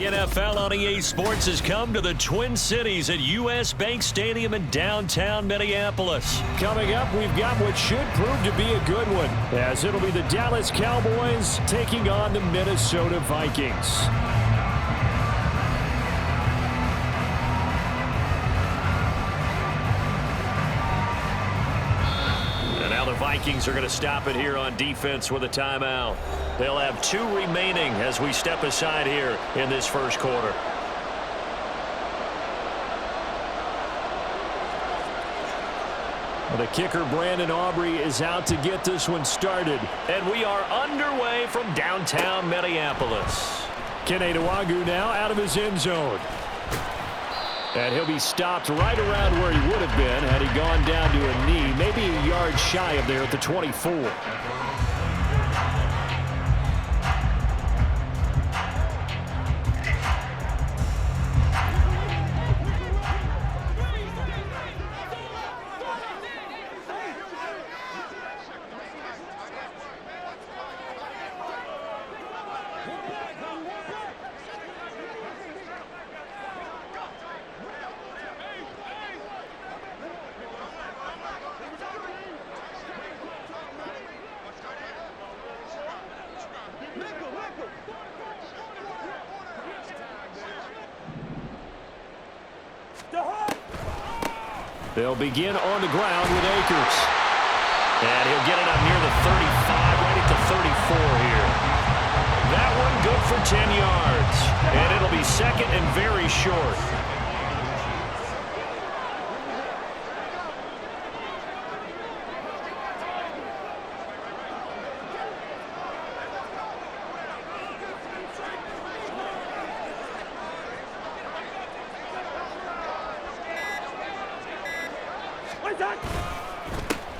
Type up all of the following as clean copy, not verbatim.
NFL on EA Sports has come to the Twin Cities at U.S. Bank Stadium in downtown Minneapolis. Coming up, we've got what should prove to be a good one, as it'll be the Dallas Cowboys taking on the Minnesota Vikings. Vikings are going to stop it here on defense with a timeout. They'll have 2 remaining as we step aside here in this first quarter. The kicker, Brandon Aubrey, is out to get this one started. And we are underway from downtown Minneapolis. Kene Nwangwu now out of his end zone. And he'll be stopped right around where he would have been had he gone down to a knee, maybe a yard shy of there at the 24. They'll begin on the ground with Akers. And he'll get it up near the 35, right at the 34 here. That one good for 10 yards. And it'll be second and very short.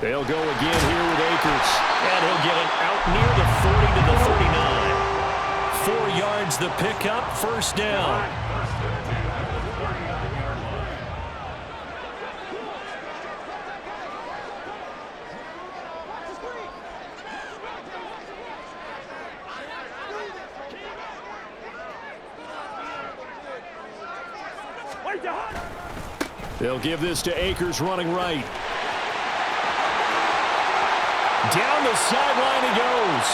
They'll go again here with Akers. And he'll get it out near the 40 to the 39. 4 yards the pickup, first down. They'll give this to Akers running right. Down the sideline he goes.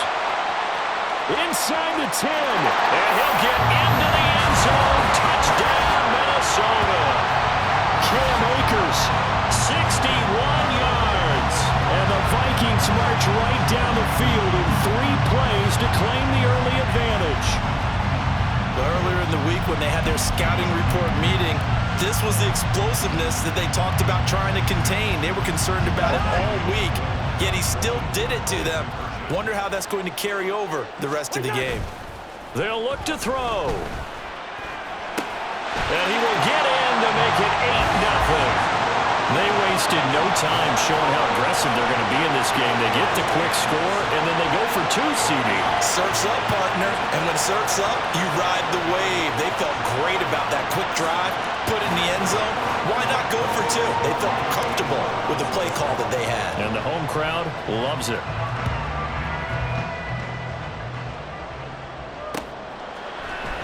Inside the 10. And he'll get into the end zone. Touchdown, Minnesota. Cam Akers, 61 yards. And the Vikings march right down the field in 3 plays to claim the early advantage. Earlier in the week when they had their scouting report meeting, this was the explosiveness that they talked about trying to contain. They were concerned about it all week. Yet he still did it to them. Wonder how that's going to carry over the rest of the game. They'll look to throw. And he will get in to make it 8-0. They wasted no time showing how aggressive they're going to be in this game. They get the quick score, and then they go for 2, CD. Surf's up, partner. And when surf's up, you ride the wave. They felt great about that quick drive, put it in the end zone. Why not go for 2? They felt comfortable with the play call that they had. And the home crowd loves it.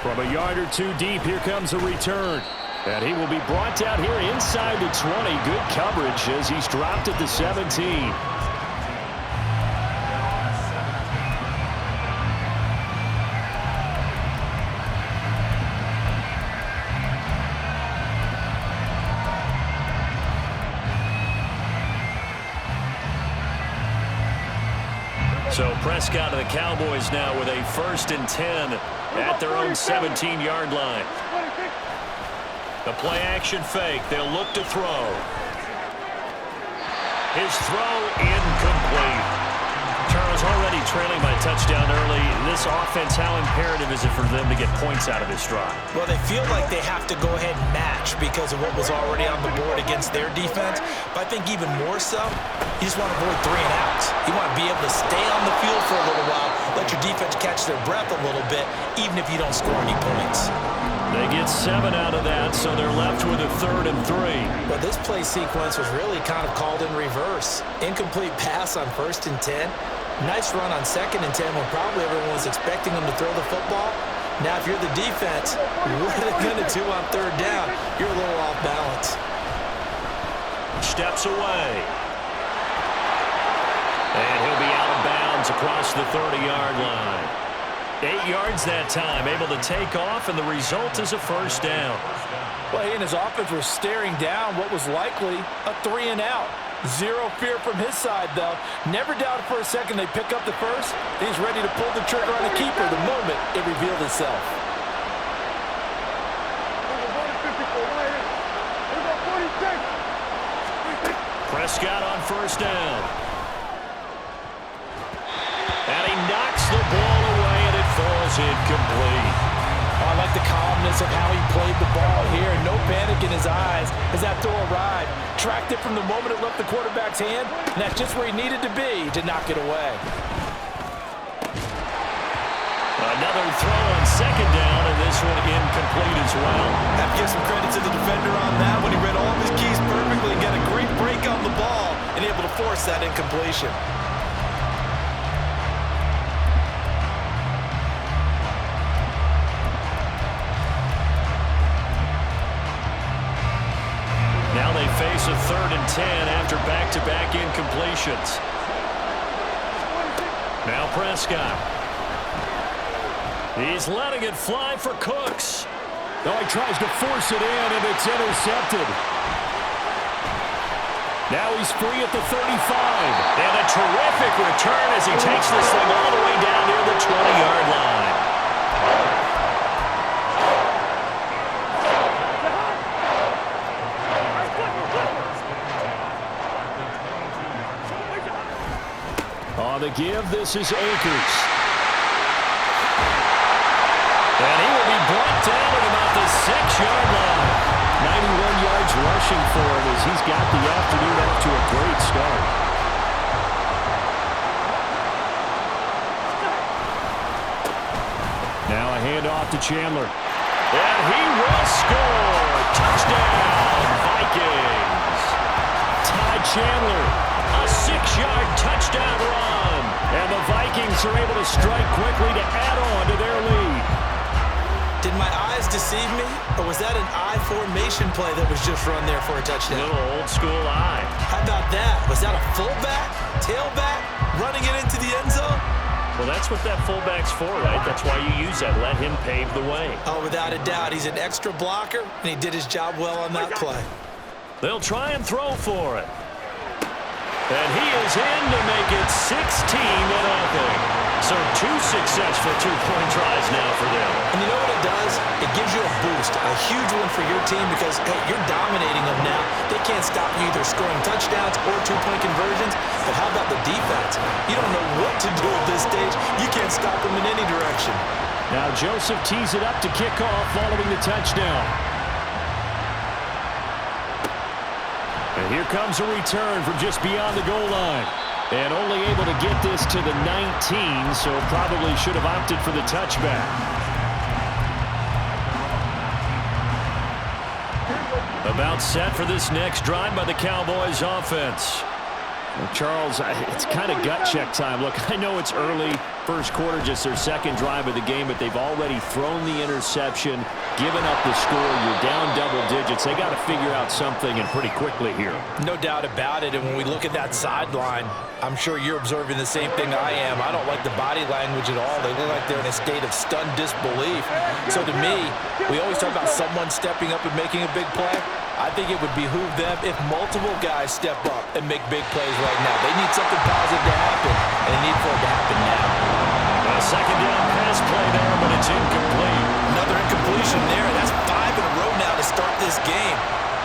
From a yard or 2 deep, here comes a return. And he will be brought down here inside the 20. Good coverage as he's dropped at the 17. So Prescott and the Cowboys now with a 1st and 10 at their own 17-yard line. The play action fake. They'll look to throw. His throw incomplete. Charles already trailing by a touchdown early. This offense, how imperative is it for them to get points out of this drive? Well, they feel like they have to go ahead and match because of what was already on the board against their defense. But I think even more so, you just want to avoid 3 and outs. You want to be able to stay on the field for a little while, let your defense catch their breath a little bit, even if you don't score any points. They get 7 out of that, so they're left with a 3rd and 3. But this play sequence was really kind of called in reverse. Incomplete pass on 1st and 10. Nice run on 2nd and 10 when probably everyone was expecting them to throw the football. Now, if you're the defense, what are they going to do on third down? You're a little off balance. Steps away. And he'll be out of bounds across the 30-yard line. 8 yards that time, able to take off, and the result is a first down. Well, he and his offense were staring down what was likely a 3-and-out. Zero fear from his side, though. Never doubted for a second they pick up the first. He's ready to pull the trigger on the keeper the moment it revealed itself. Prescott on first down. And he knocks the ball away, and it falls incomplete. I like the calmness of how he played the ball here. No panic in his eyes as that throw arrived. Tracked it from the moment it left the quarterback's hand, and that's just where he needed to be to knock it away. Another throw on second down, and this one incomplete as well. Have to give some credit to the defender on that when he read all of his keys perfectly and got a great break on the ball and able to force that incompletion. Now they face a 3rd and 10 after back-to-back incompletions. Now Prescott. He's letting it fly for Cooks. Oh, he tries to force it in, and it's intercepted. Now he's free at the 35. And a terrific return as he takes this thing all the way down near the 20-yard line. On the give, this is Akers. And he will be brought down at about the 6-yard line. 91 yards rushing for him as he's got the afternoon off to a great start. Now a handoff to Chandler. And he will score. Touchdown, Vikings. Ty Chandler, a 6-yard touchdown run. And the Vikings are able to strike quickly to add on to their lead. Did my eyes deceive me, or was that an I formation play that was just run there for a touchdown? Little old school eye. How about that? Was that a fullback, tailback, running it into the end zone? Well, that's what that fullback's for, right? That's why you use that. Let him pave the way. Oh, without a doubt. He's an extra blocker, and he did his job well on that play. They'll try and throw for it. And he is in to make it 16-0. So 2 successful 2-point tries now for them. And you know what it does? It gives you a boost, a huge one for your team because, hey, you're dominating them now. They can't stop you either scoring touchdowns or 2-point conversions. But how about the defense? You don't know what to do at this stage. You can't stop them in any direction. Now Joseph tees it up to kick off following the touchdown. And here comes a return from just beyond the goal line. And only able to get this to the 19, so probably should have opted for the touchback. About set for this next drive by the Cowboys offense. Well, Charles, it's kind of gut check time. Look, I know it's early, first quarter, just their second drive of the game, but they've already thrown the interception, given up the score. You're down double digits. They got to figure out something, and pretty quickly here. No doubt about it, and when we look at that sideline, I'm sure you're observing the same thing I am. I don't like the body language at all. They look like they're in a state of stunned disbelief. So to me, we always talk about someone stepping up and making a big play. I think it would behoove them if multiple guys step up and make big plays right now. They need something positive to happen, and they need for it to happen now. A second down pass play there, but it's incomplete. Another incompletion there. That's 5 in a row now to start this game.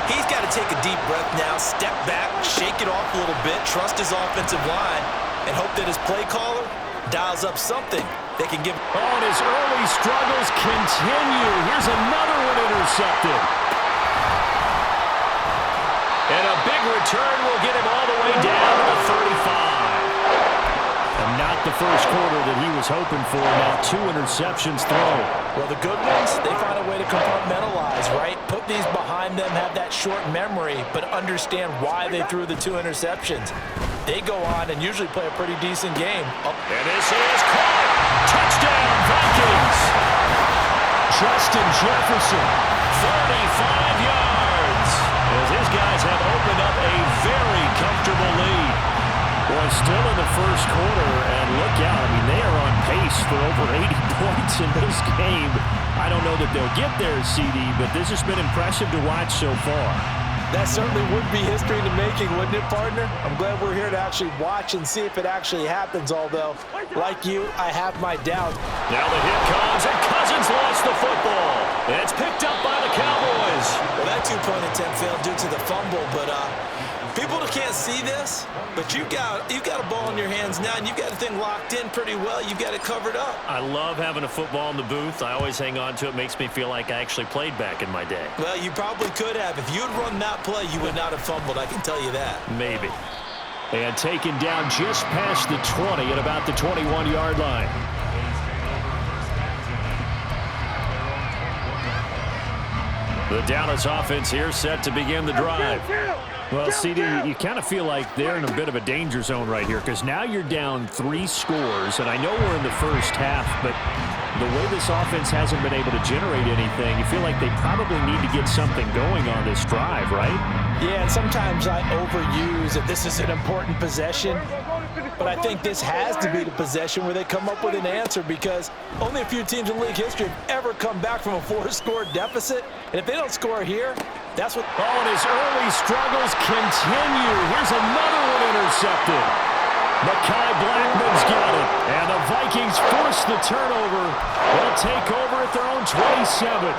He's got to take a deep breath now, step back, shake it off a little bit, trust his offensive line, and hope that his play caller dials up something they can give. Oh, and his early struggles continue. Here's another one intercepted. And a big return will get him all the way down to the 35. And not the first quarter that he was hoping for. Now 2 interceptions thrown. Well, the good ones, they find a way to compartmentalize, right? Put these behind them, have that short memory, but understand why they threw the 2 interceptions. They go on and usually play a pretty decent game. And this is caught. Touchdown, Vikings. Justin Jefferson, 35 yards, as his guys have opened up a very comfortable lead. Boy, still in the first quarter, and look out. I mean, they are on pace for over 80 points in this game. I don't know that they'll get there, CD, but this has been impressive to watch so far. That certainly would be history in the making, wouldn't it, partner? I'm glad we're here to actually watch and see if it actually happens, although, like you, I have my doubts. Now the hit comes, and Cousins lost the football. And it's picked up by the Cowboys. Well, that two-point attempt failed due to the fumble, but people can't see this, but you've got a ball in your hands now, and you've got the thing locked in pretty well. You've got it covered up. I love having a football in the booth. I always hang on to it. It makes me feel like I actually played back in my day. Well, you probably could have. If you had run that play, you would not have fumbled, I can tell you that. Maybe. And taken down just past the 20 at about the 21-yard line. The Dallas offense here set to begin the drive. Well, CD, you kind of feel like they're in a bit of a danger zone right here because now you're down 3 scores, and I know we're in the first half, but the way this offense hasn't been able to generate anything, you feel like they probably need to get something going on this drive, right? Yeah, and sometimes I overuse that this is an important possession, but I think this has to be the possession where they come up with an answer because only a few teams in league history have ever come back from a 4-score deficit, and if they don't score here, that's what... Oh, and his early struggles continue. Here's another one intercepted. Mekhi Blackman's got it, and the Vikings force the turnover. They'll take over at their own 27.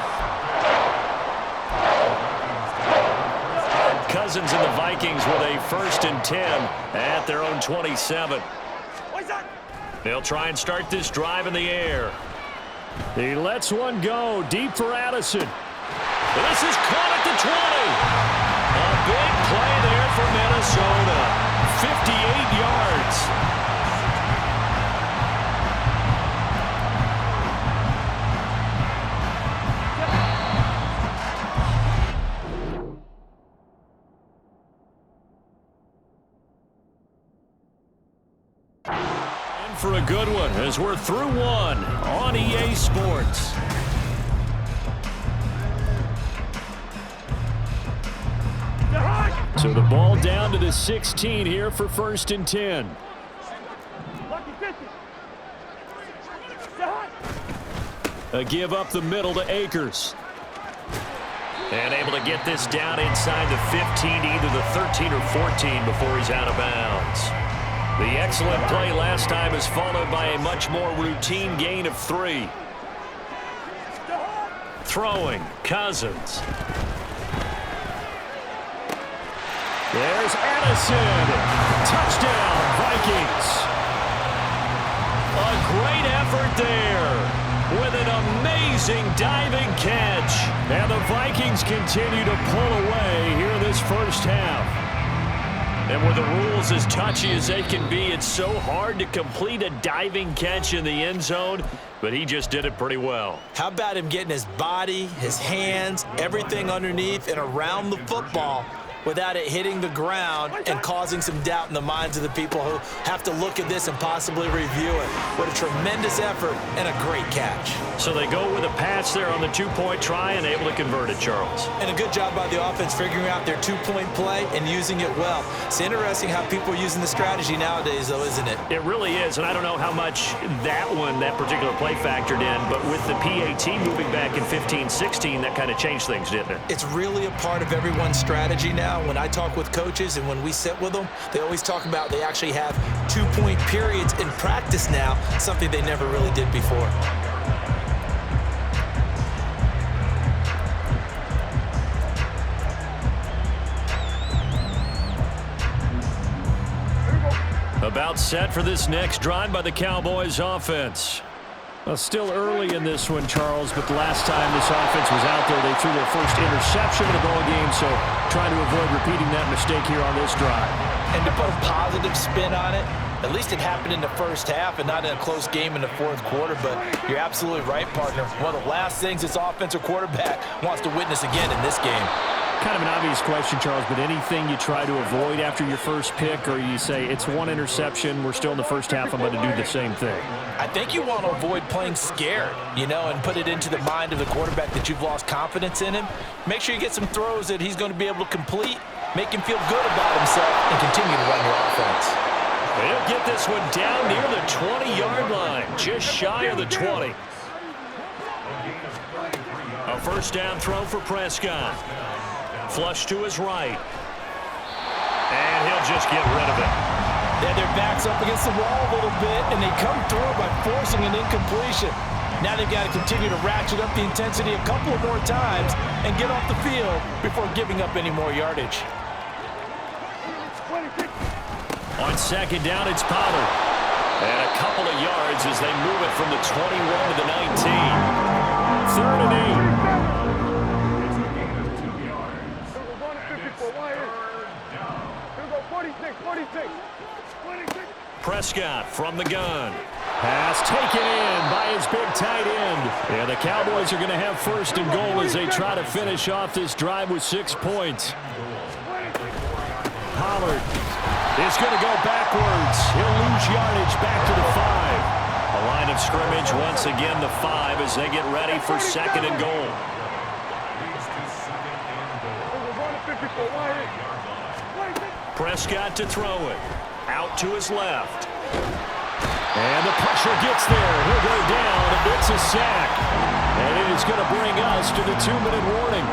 Cousins and the Vikings with a 1st and 10 at their own 27. They'll try and start this drive in the air. He lets one go deep for Addison. This is caught at the 20. A big play there for Minnesota. 58 yards. In for a good one as we're through one on EA Sports. So the ball down to the 16 here for 1st and 10. A give up the middle to Akers. And able to get this down inside the 15 to either the 13 or 14 before he's out of bounds. The excellent play last time is followed by a much more routine gain of 3. Throwing, Cousins. There's Addison. Touchdown, Vikings. A great effort there with an amazing diving catch. And the Vikings continue to pull away here in this first half. And with the rules as touchy as they can be, it's so hard to complete a diving catch in the end zone, but he just did it pretty well. How about him getting his body, his hands, everything underneath and around the football without it hitting the ground and causing some doubt in the minds of the people who have to look at this and possibly review it. What a tremendous effort and a great catch. So they go with a pass there on the 2-point try and able to convert it, Charles. And a good job by the offense figuring out their 2-point play and using it well. It's interesting how people are using the strategy nowadays, though, isn't it? It really is, and I don't know how much that particular play factored in, but with the PAT moving back in 15-16, that kind of changed things, didn't it? It's really a part of everyone's strategy now. When I talk with coaches and when we sit with them, they always talk about they actually have 2-point periods in practice now, something they never really did before. About set for this next drive by the Cowboys offense. Well, still early in this one, Charles, but the last time this offense was out there, they threw their first interception of the ball game, so trying to avoid repeating that mistake here on this drive. And to put a positive spin on it, at least it happened in the first half and not in a close game in the 4th quarter, but you're absolutely right, partner. One of the last things this offensive quarterback wants to witness again in this game. Kind of an obvious question, Charles, but anything you try to avoid after your first pick, or you say it's one interception, we're still in the first half, I'm going to do the same thing? I think you want to avoid playing scared, and put it into the mind of the quarterback that you've lost confidence in him. Make sure you get some throws that he's going to be able to complete, make him feel good about himself, and continue to run your offense. He'll get this one down near the 20-yard line, just shy of the 20. A first down throw for Prescott. Flush to his right. And he'll just get rid of it. Yeah, their back's up against the wall a little bit, and they come through by forcing an incompletion. Now they've got to continue to ratchet up the intensity a couple of more times and get off the field before giving up any more yardage. On second down, it's Pollard. And a couple of yards as they move it from the 21 to the 19. 3rd and 8. Prescott from the gun. Pass taken in by his big tight end. And the Cowboys are going to have 1st and goal as they try to finish off this drive with 6 points. Pollard is going to go backwards. He'll lose yardage back to the 5. A line of scrimmage once again the 5 as they get ready for 2nd and goal. Prescott to throw it. Out to his left. And the pressure gets there. He'll go down, and it's a sack. And it is going to bring us to the 2-minute warning.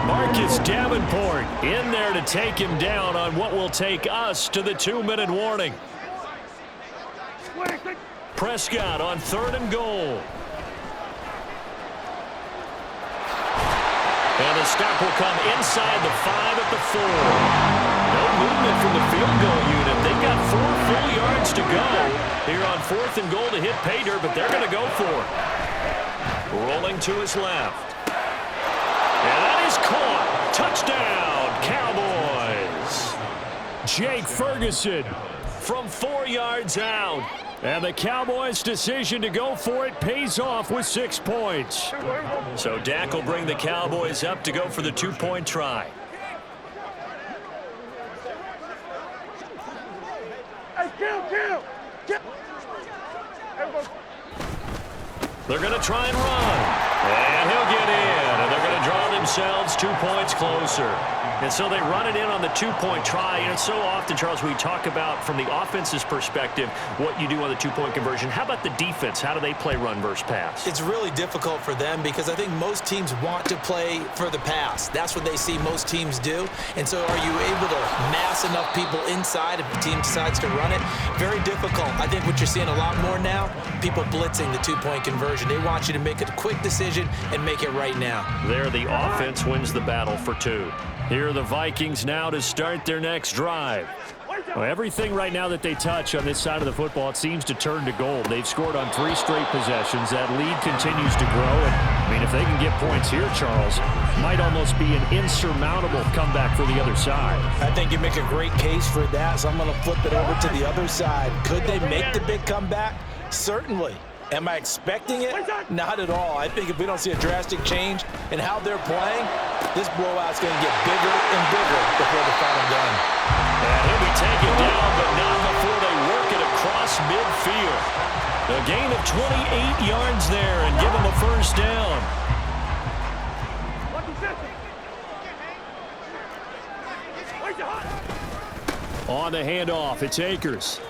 Marcus Davenport in there to take him down on what will take us to the 2-minute warning. Prescott on 3rd and goal. And the stop will come inside the 5 at the 4. No movement from the field goal unit. They've got 4 full yards to go here on 4th and goal to hit pay dirt, but they're going to go for it. Rolling to his left. And that is caught. Touchdown, Cowboys. Jake Ferguson from 4 yards out. And the Cowboys' decision to go for it pays off with 6 points. So Dak will bring the Cowboys up to go for the 2-point try. They're going to try and run. And he'll get in. And they're going to draw themselves 2 points closer. And so they run it in on the 2-point try. And so often, Charles, we talk about from the offense's perspective what you do on the 2-point conversion. How about the defense? How do they play run versus pass? It's really difficult for them because I think most teams want to play for the pass. That's what they see most teams do. And so are you able to mass enough people inside if the team decides to run it? Very difficult. I think what you're seeing a lot more now, people blitzing the 2-point conversion. They want you to make a quick decision and make it right now. There, the offense wins the battle for 2. Here are the Vikings now to start their next drive. Well, everything right now that they touch on this side of the football, it seems to turn to gold. They've scored on 3 straight possessions. That lead continues to grow. And, if they can get points here, Charles, might almost be an insurmountable comeback for the other side. I think you make a great case for that, so I'm going to flip it over to the other side. Could they make the big comeback? Certainly. Am I expecting it? Not at all. I think if we don't see a drastic change in how they're playing, this blowout's going to get bigger and bigger before the final gun. And he'll be taken down, but not before they work it across midfield. A gain of 28 yards there and give him a first down. On the handoff, it's Akers.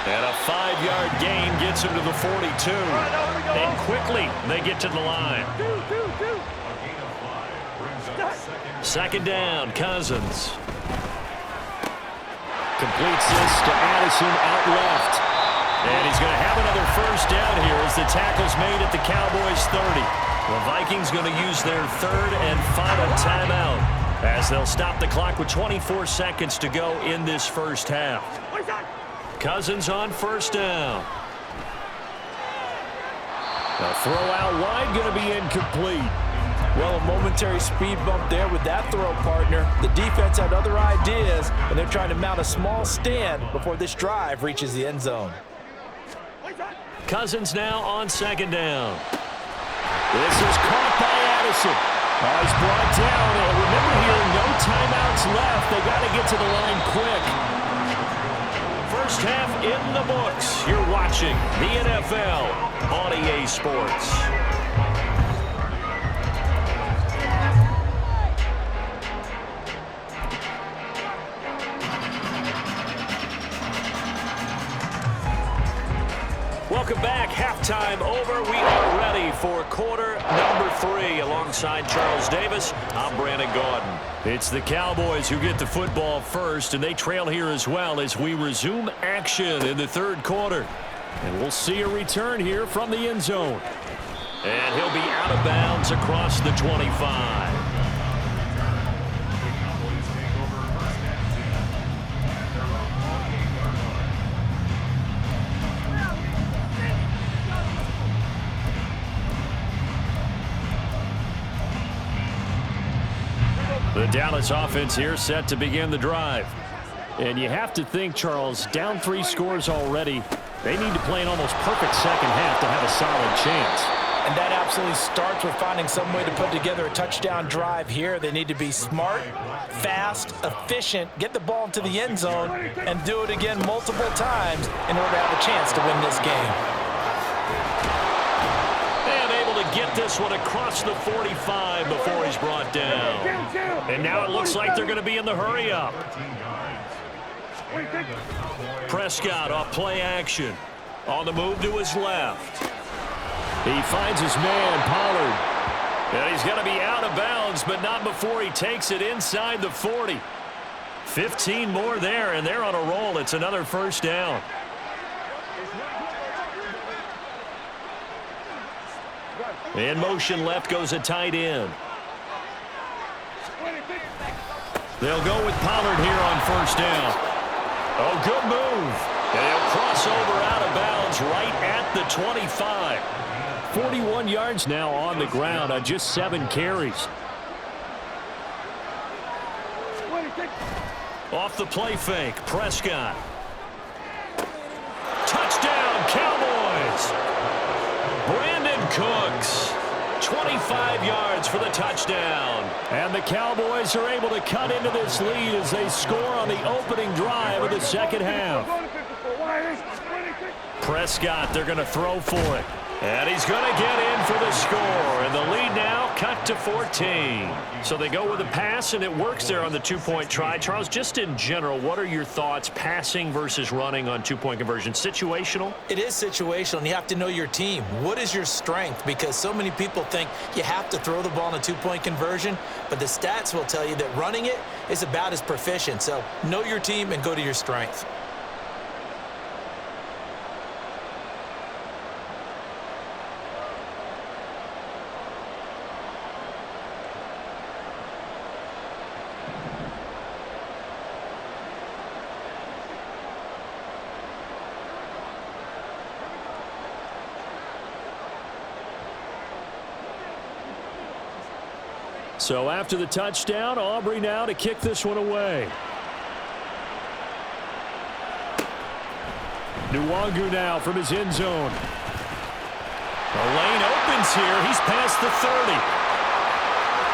And a 5-yard gain gets him to the 42. And quickly, they get to the line. 2nd down, Cousins. Completes this to Addison out left. And he's going to have another first down here as the tackle's made at the Cowboys' 30. The Vikings going to use their 3rd and final timeout as they'll stop the clock with 24 seconds to go in this first half. Cousins on first down. The throw out wide going to be incomplete. Well, a momentary speed bump there with that throw, partner. The defense had other ideas, and they're trying to mount a small stand before this drive reaches the end zone. Cousins now on 2nd down. This is caught by Addison. He's brought down. And remember here, no timeouts left. They got to get to the line quick. First half in the books. You're watching the NFL on EA Sports. Welcome back. Halftime over. We are ready for quarter number 3. Alongside Charles Davis, I'm Brandon Gaudin. It's the Cowboys who get the football first, and they trail here as well as we resume action in the third quarter. And we'll see a return here from the end zone. And he'll be out of bounds across the 25. The Dallas offense here set to begin the drive. And you have to think, Charles, down 3 scores already. They need to play an almost perfect second half to have a solid chance. And that absolutely starts with finding some way to put together a touchdown drive here. They need to be smart, fast, efficient, get the ball into the end zone, and do it again multiple times in order to have a chance to win this game. Get this one across the 45 before he's brought down. And now it looks like they're going to be in the hurry-up. Prescott off play action. On the move to his left. He finds his man, Pollard. And he's going to be out of bounds, but not before he takes it inside the 40. 15 more there, and they're on a roll. It's another first down. In motion left goes a tight end. They'll go with Pollard here on first down. Oh, good move. And he'll cross over out of bounds right at the 25. 41 yards now on the ground on just 7 carries. Off the play fake, Prescott. Touchdown, Cowboys. Brandon Cooks, 25 yards for the touchdown. And the Cowboys are able to cut into this lead as they score on the opening drive of the second half. Prescott, they're going to throw for it. And he's going to get in for the score. And the lead now cut to 14. So they go with a pass, and it works there on the 2-point try. Charles, just in general, what are your thoughts passing versus running on 2-point conversion? Situational? It is situational, and you have to know your team. What is your strength? Because so many people think you have to throw the ball in a 2-point conversion, but the stats will tell you that running it is about as proficient. So know your team and go to your strength. So after the touchdown, Aubrey now to kick this one away. Nwangu now from his end zone. The lane opens here. He's past the 30.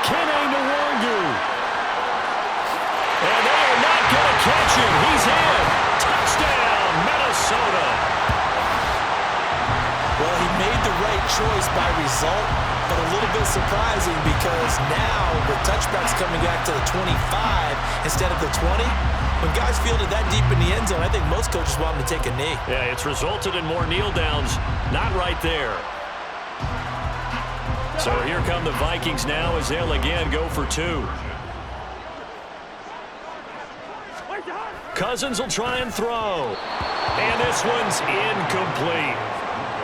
Kene Nwangu. And they are not going to catch him. He's in. Touchdown, Minnesota. Well, he made the right choice by result, but a little bit surprising because now the touchback's coming back to the 25 instead of the 20. When guys field it that deep in the end zone, I think most coaches want them to take a knee. Yeah, it's resulted in more kneel downs. Not right there. So here come the Vikings now as they'll again go for 2. Cousins will try and throw. And this one's incomplete.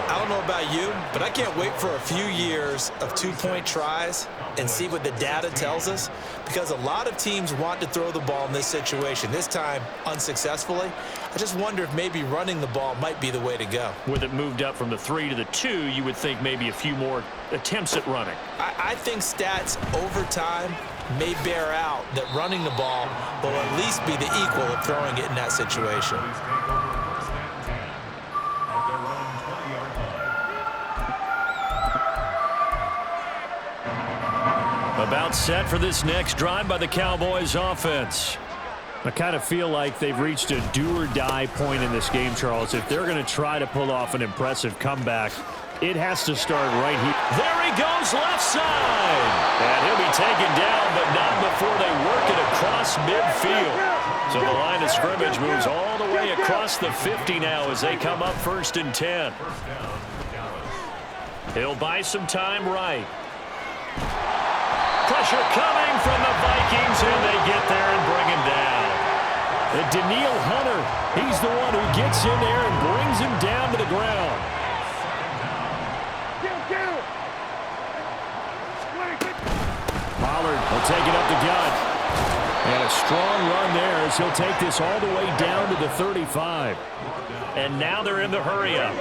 I don't know about you, but I can't wait for a few years of 2-point tries and see what the data tells us, because a lot of teams want to throw the ball in this situation, this time unsuccessfully. I just wonder if maybe running the ball might be the way to go. With it moved up from the 3 to the 2, you would think maybe a few more attempts at running. I think stats over time may bear out that running the ball will at least be the equal of throwing it in that situation. About set for this next drive by the Cowboys offense. I kind of feel like they've reached a do-or-die point in this game, Charles. If they're going to try to pull off an impressive comeback, it has to start right here. There he goes, left side. And he'll be taken down, but not before they work it across midfield. So the line of scrimmage moves all the way across the 50 now as they come up 1st and 10. He'll buy some time right. Pressure coming from the Vikings, and they get there and bring him down. And Daniil Hunter, he's the one who gets in there and brings him down to the ground. Pollard will take it up the gut. And a strong run there as he'll take this all the way down to the 35. And now they're in the hurry-up.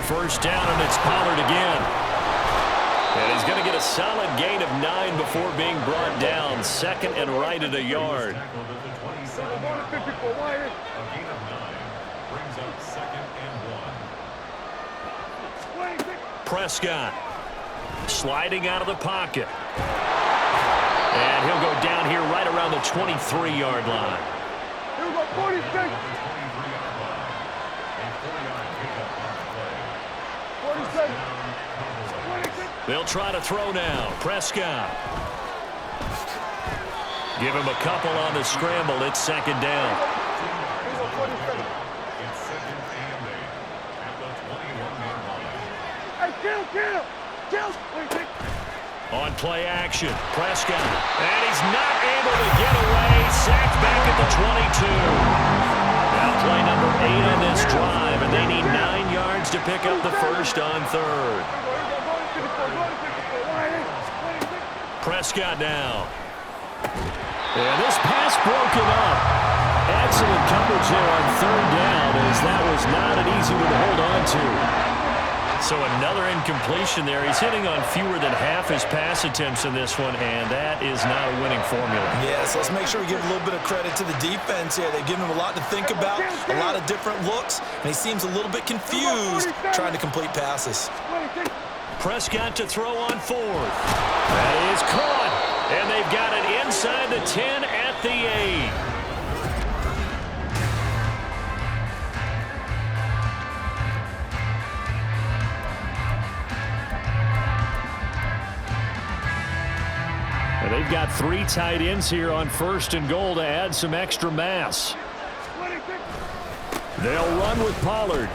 First down, and it's Pollard again. And he's going to get a solid gain of 9 before being brought down. 2nd and right at a yard. Prescott sliding out of the pocket. And he'll go down here right around the 23-yard line. Here we go, 46. 46. They'll try to throw now. Prescott. Give him a couple on the scramble. It's 2nd down. On play action, Prescott. And he's not able to get away. Sacked back at the 22. Now play number 8 on this drive, and they need 9 yards to pick up the first on 3rd. Prescott now. And this pass broken up. Excellent coverage there on 3rd down, as that was not an easy one to hold on to. So another incompletion there. He's hitting on fewer than half his pass attempts in this one, and that is not a winning formula. Yes, let's make sure we give a little bit of credit to the defense here. They've given him a lot to think about, a lot of different looks, and he seems a little bit confused trying to complete passes. Prescott to throw on 4th. That is caught, and they've got it inside the 10 at the 8. And they've got 3 tight ends here on 1st and goal to add some extra mass. They'll run with Pollard.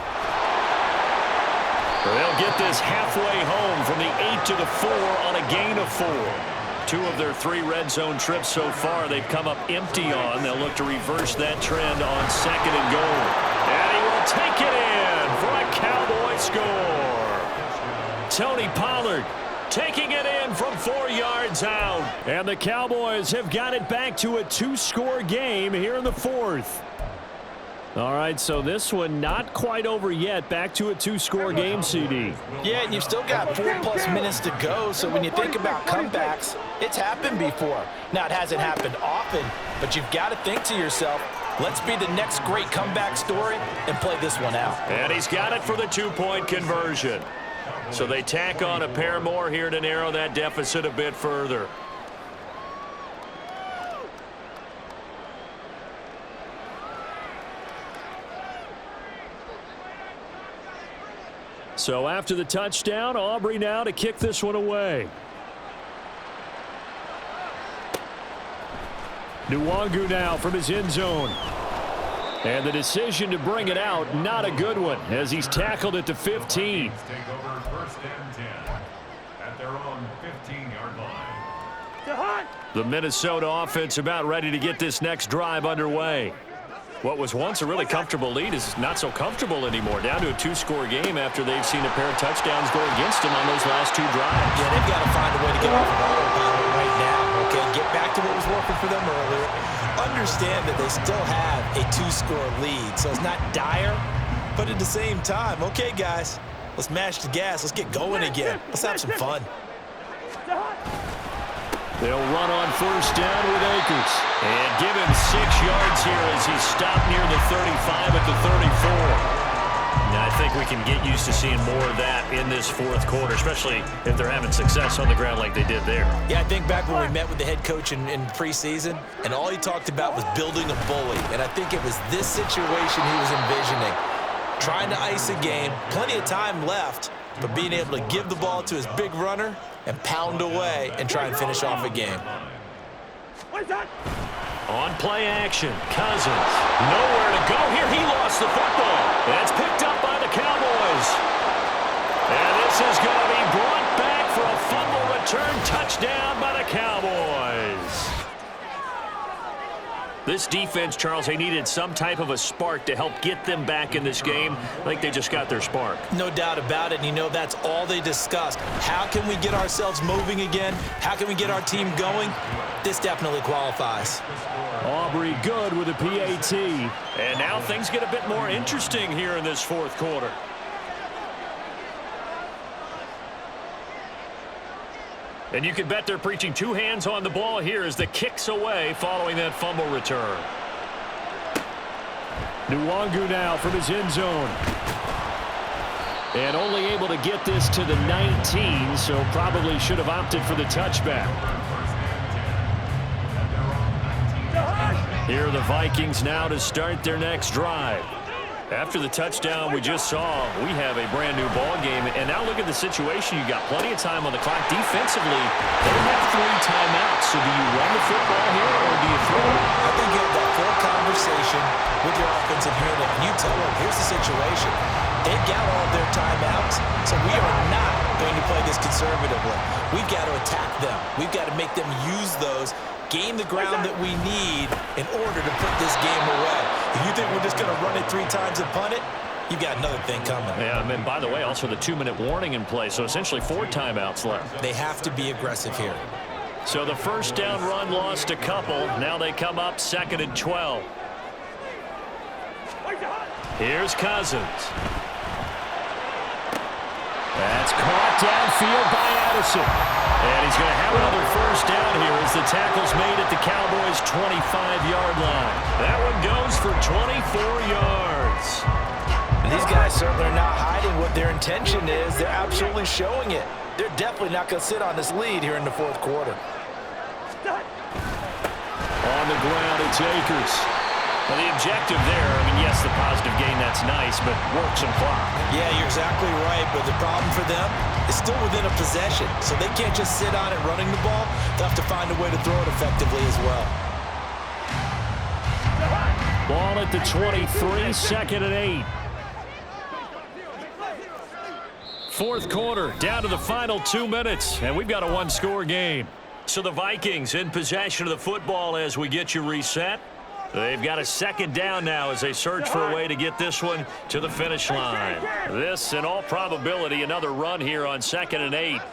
They'll get this halfway home from the 8 to the 4 on a gain of 4. 2 of their 3 red zone trips so far they've come up empty on. They'll look to reverse that trend on 2nd and goal. And he will take it in for a Cowboy score. Tony Pollard taking it in from 4 yards out. And the Cowboys have got it back to a 2-score game here in the 4th. All right, so this one not quite over yet. Back to a 2-score game, CD. Yeah, and you've still got 4+ minutes to go, so when you think about comebacks, it's happened before. Now, it hasn't happened often, but you've got to think to yourself, let's be the next great comeback story and play this one out. And he's got it for the 2-point conversion. So they tack on a pair more here to narrow that deficit a bit further. So after the touchdown, Aubrey now to kick this one away. Nwangu now from his end zone. And the decision to bring it out, not a good one, as he's tackled at the 15. Take over 1st and 10 at their own 15-yard line. The Minnesota offense about ready to get this next drive underway. What was once a really comfortable lead is not so comfortable anymore. Down to a 2-score game after they've seen a pair of touchdowns go against them on those last 2 drives. Yeah, they've got to find a way to get off of autopilot right now, okay? Get back to what was working for them earlier. Understand that they still have a 2-score lead, so it's not dire, but at the same time, okay, guys, let's mash the gas. Let's get going again. Let's have some fun. They'll run on 1st down with Akers. And give him 6 yards here as he's stopped near the 35 at the 34. Now, I think we can get used to seeing more of that in this fourth quarter, especially if they're having success on the ground like they did there. Yeah, I think back when we met with the head coach in preseason, and all he talked about was building a bully. And I think it was this situation he was envisioning. Trying to ice a game, plenty of time left, but being able to give the ball to his big runner and pound away and try and finish off a game. On play action, Cousins. Nowhere to go here. He lost the football. That's picked up by the Cowboys. And this is going to be brought back for a fumble return touchdown by the Cowboys. This defense, Charles, they needed some type of a spark to help get them back in this game. I think they just got their spark. No doubt about it, and you know that's all they discussed. How can we get ourselves moving again? How can we get our team going? This definitely qualifies. Aubrey good with a PAT. And now things get a bit more interesting here in this fourth quarter. And you can bet they're preaching two hands on the ball here as the kick's away following that fumble return. Nwangu now from his end zone. And only able to get this to the 19, so probably should have opted for the touchback. Here are the Vikings now to start their next drive. After the touchdown we just saw, we have a brand new ball game. And now look at the situation. You got plenty of time on the clock. Defensively, they have 3 timeouts. So do you run the football here or do you throw it? I think you have that full conversation with your offensive unit. And you tell them, here's the situation. They've got all of their timeouts, so we are not going to play this conservatively. We've got to attack them. We've got to make them use those, gain the ground that we need in order to put this game away. If you think we're just going to run it 3 times and punt it, you've got another thing coming. Yeah, and by the way, also the 2-minute warning in play, so essentially 4 timeouts left. They have to be aggressive here. So the first down run lost a couple. Now they come up 2nd and 12. Here's Cousins. That's caught downfield by Addison. And he's going to have another first down here as the tackle's made at the Cowboys' 25-yard line. That one goes for 24 yards. And these guys certainly are not hiding what their intention is. They're absolutely showing it. They're definitely not going to sit on this lead here in the fourth quarter. On the ground, it's Akers. Well, the objective there, I mean, yes, the positive gain, that's nice, but work some clock. Yeah, you're exactly right, but the problem for them is still within a possession, so they can't just sit on it running the ball. They'll have to find a way to throw it effectively as well. Ball at the 23, 2nd and 8. Fourth quarter, down to the final 2 minutes, and we've got a 1-score game. So the Vikings in possession of the football as we get you reset. They've got a 2nd down now as they search for a way to get this one to the finish line. This, in all probability, another run here on 2nd and 8.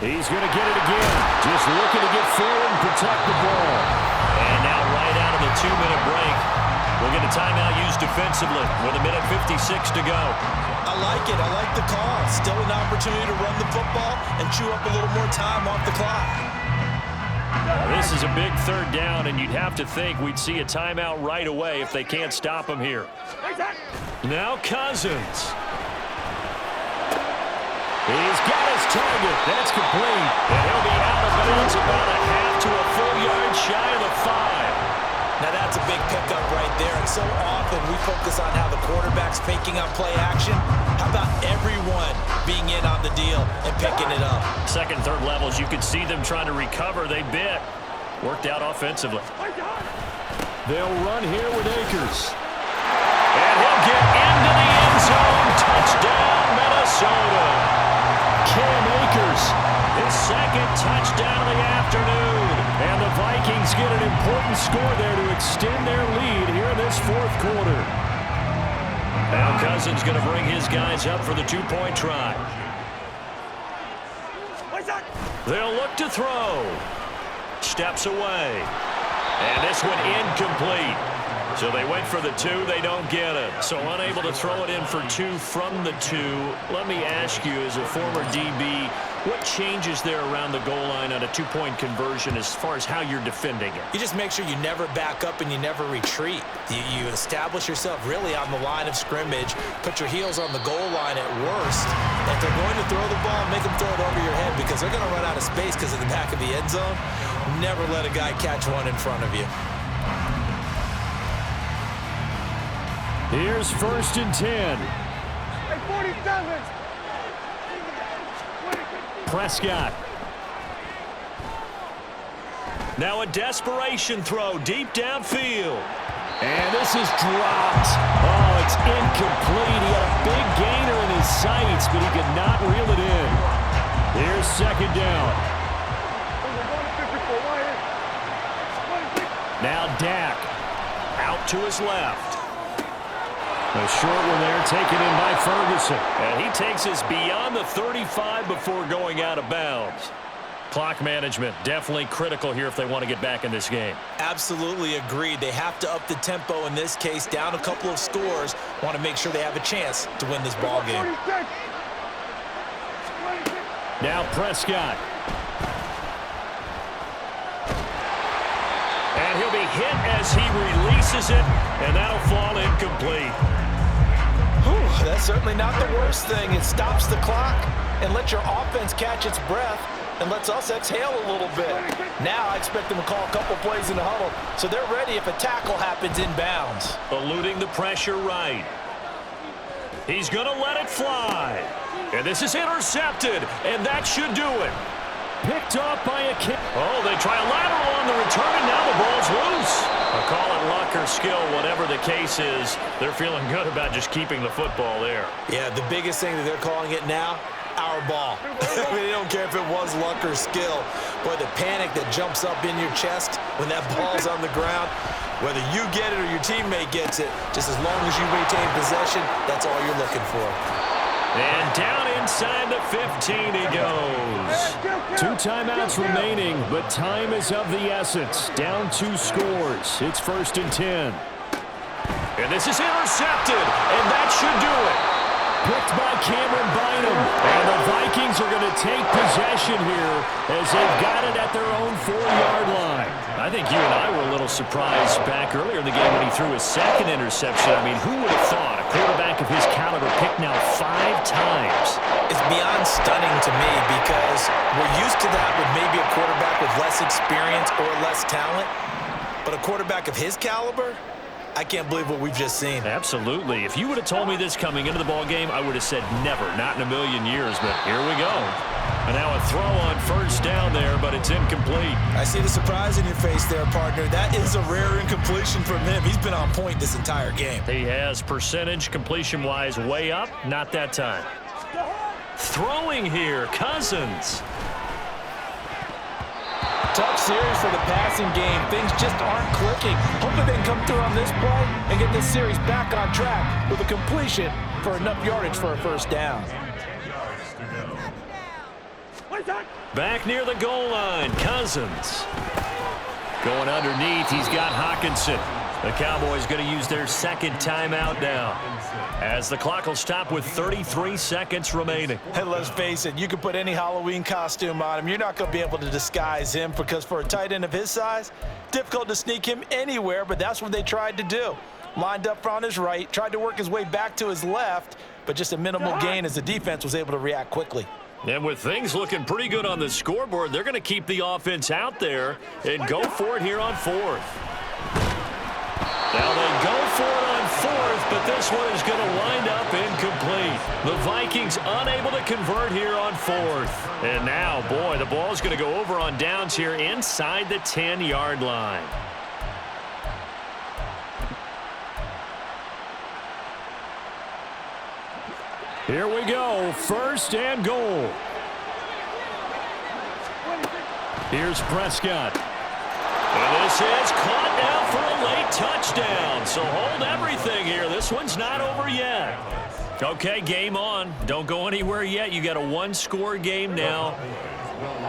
He's going to get it again. Just looking to get forward and protect the ball. And now right out of the 2-minute break, we'll get a timeout used defensively with 1:56 to go. I like it. I like the call. Still an opportunity to run the football and chew up a little more time off the clock. This is a big 3rd down, and you'd have to think we'd see a timeout right away if they can't stop him here. Now Cousins. He's got his target. That's complete. And he'll be out of bounds about a half to a full yard shy of the 5. Now that's a big pickup right there, and so often we focus on how the quarterback's faking up play action. How about everyone being in on the deal and picking it up? 2nd, 3rd levels, you could see them trying to recover. They bit. Worked out offensively. They'll run here with Akers. And he'll get into the end zone. Touchdown, Minnesota. Cam Akers, his 2nd touchdown of the afternoon. And the Vikings get an important score there to extend their lead here in this 4th quarter. Now Cousins going to bring his guys up for the 2-point try. They'll look to throw. Steps away. And this one incomplete. So they went for the 2. They don't get it. So unable to throw it in for 2 from the 2. Let me ask you, as a former DB, what changes there around the goal line on a 2-point conversion as far as how you're defending it? You just make sure you never back up and you never retreat. You establish yourself really on the line of scrimmage, put your heels on the goal line at worst. If they're going to throw the ball, make them throw it over your head because they're going to run out of space because of the back of the end zone. Never let a guy catch one in front of you. Here's 1st and 10. Hey, 47. Prescott. Now a desperation throw deep downfield. And this is dropped. Oh, it's incomplete. He had a big gainer in his sights, but he could not reel it in. Here's 2nd down. Now Dak out to his left. A short one there taken in by Ferguson. And he takes us beyond the 35 before going out of bounds. Clock management definitely critical here if they want to get back in this game. Absolutely agreed. They have to up the tempo in this case, down a couple of scores. Want to make sure they have a chance to win this ball game. Now Prescott. And he'll be hit as he releases it, and that'll fall incomplete. Whew, that's certainly not the worst thing. It stops the clock and lets your offense catch its breath and lets us exhale a little bit. Now I expect them to call a couple plays in the huddle so they're ready if a tackle happens inbounds. Eluding the pressure right. He's going to let it fly. And this is intercepted, and that should do it. Picked off by a kick. Oh, they try a lateral on the return, and now the ball's loose. I'll call it luck or skill, whatever the case is. They're feeling good about just keeping the football there. Yeah, the biggest thing that they're calling it now, our ball. I mean, they don't care if it was luck or skill. Boy, the panic that jumps up in your chest when that ball's on the ground, whether you get it or your teammate gets it, just as long as you maintain possession, that's all you're looking for. And down inside the 15 he goes. 2 timeouts remaining, but time is of the essence. Down 2 scores. It's 1st and 10. And this is intercepted, and that should do it. Picked by Cameron Bynum. And the Vikings are going to take possession here as they've got it at their own 4-yard line. I think you and I were a little surprised back earlier in the game when he threw his 2nd interception. I mean, who would have thought a quarterback of his caliber picked now 5 times? It's beyond stunning to me because we're used to that with maybe a quarterback with less experience or less talent. But a quarterback of his caliber, I can't believe what we've just seen. Absolutely. If you would have told me this coming into the ball game, I would have said never, not in a million years. But here we go. And now a throw on 1st down there, but it's incomplete. I see the surprise in your face there, partner. That is a rare incompletion from him. He's been on point this entire game. He has percentage completion-wise way up. Not that time. Throwing here, Cousins. Tough series for the passing game. Things just aren't clicking. Hoping they can come through on this play and get this series back on track with a completion for enough yardage for a 1st down. Back near the goal line, Cousins. Going underneath, he's got Hawkinson. The Cowboys going to use their 2nd timeout now, as the clock will stop with 33 seconds remaining. And let's face it, you can put any Halloween costume on him. You're not going to be able to disguise him because for a tight end of his size, difficult to sneak him anywhere, but that's what they tried to do. Lined up on his right, tried to work his way back to his left, but just a minimal gain as the defense was able to react quickly. And with things looking pretty good on the scoreboard, they're going to keep the offense out there and go for it here on 4th. Now they go for it on 4th, but this one is going to wind up incomplete. The Vikings unable to convert here on 4th. And now, boy, the ball's going to go over on downs here inside the 10-yard line. Here we go, 1st and goal. Here's Prescott. And this is caught now for a late touchdown. So hold everything here. This one's not over yet. Okay, game on. Don't go anywhere yet. You got a 1-score game now.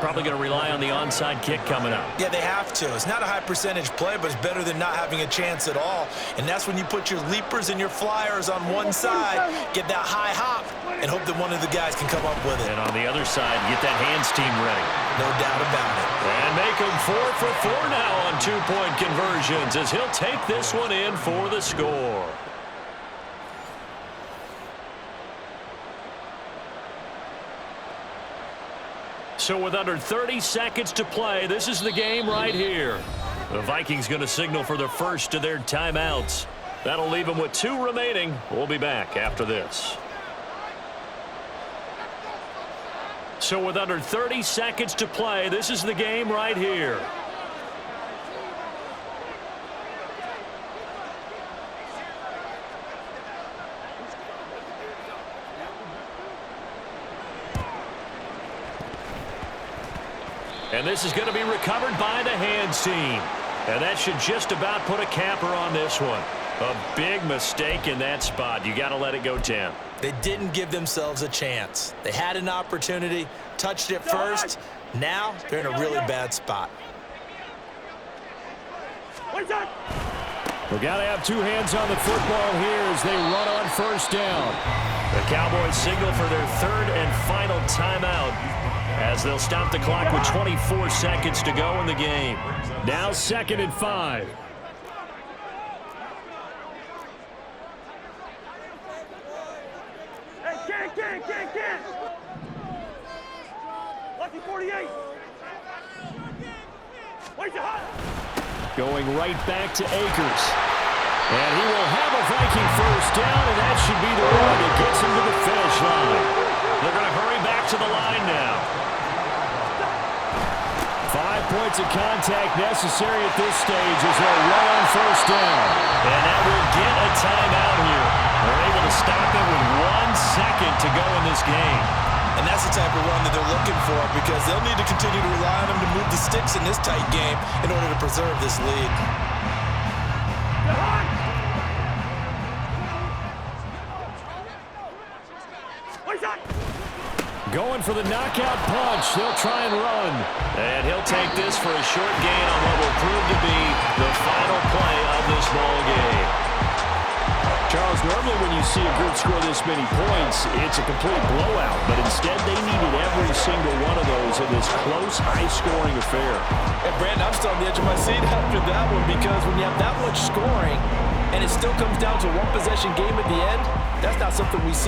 Probably going to rely on the onside kick coming up. Yeah, they have to. It's not a high percentage play, but it's better than not having a chance at all. And that's when you put your leapers and your flyers on one side, get that high hop, and hope that one of the guys can come up with it. And on the other side, get that hands team ready. No doubt about it. And make him 4 for 4 now on two-point conversions as he'll take this one in for the score. So with under 30 seconds to play, this is the game right here. The Vikings going to signal for the first of their timeouts. That'll leave them with 2 remaining. We'll be back after this. So with under 30 seconds to play, this is the game right here. And this is going to be recovered by the hands team. And that should just about put a capper on this one. A big mistake in that spot. You got to let it go 10. They didn't give themselves a chance. They had an opportunity, touched it first. Now they're in a really bad spot. We got to have 2 hands on the football here as they run on first down. The Cowboys signal for their 3rd and final timeout as they'll stop the clock with 24 seconds to go in the game. Now 2nd and 5. Can't. Lucky 48. Going right back to Akers. And he will have a Viking first down, and that should be the one that gets him to the finish line. They're going to hurry back to the line now. 5 points of contact necessary at this stage as they'll run on first down. And that will get a timeout here. They're able to stop it with 1 second to go in this game. And that's the type of run that they're looking for because they'll need to continue to rely on them to move the sticks in this tight game in order to preserve this lead. Going for the knockout punch. They'll try and run. And he'll take this for a short gain on what will prove to be the final play of this ball game. Charles, normally when you see a group score this many points, it's a complete blowout. But instead, they needed every single one of those in this close, high-scoring affair. And Brandon, I'm still on the edge of my seat after that one because when you have that much scoring and it still comes down to 1 possession game at the end, that's not something we see.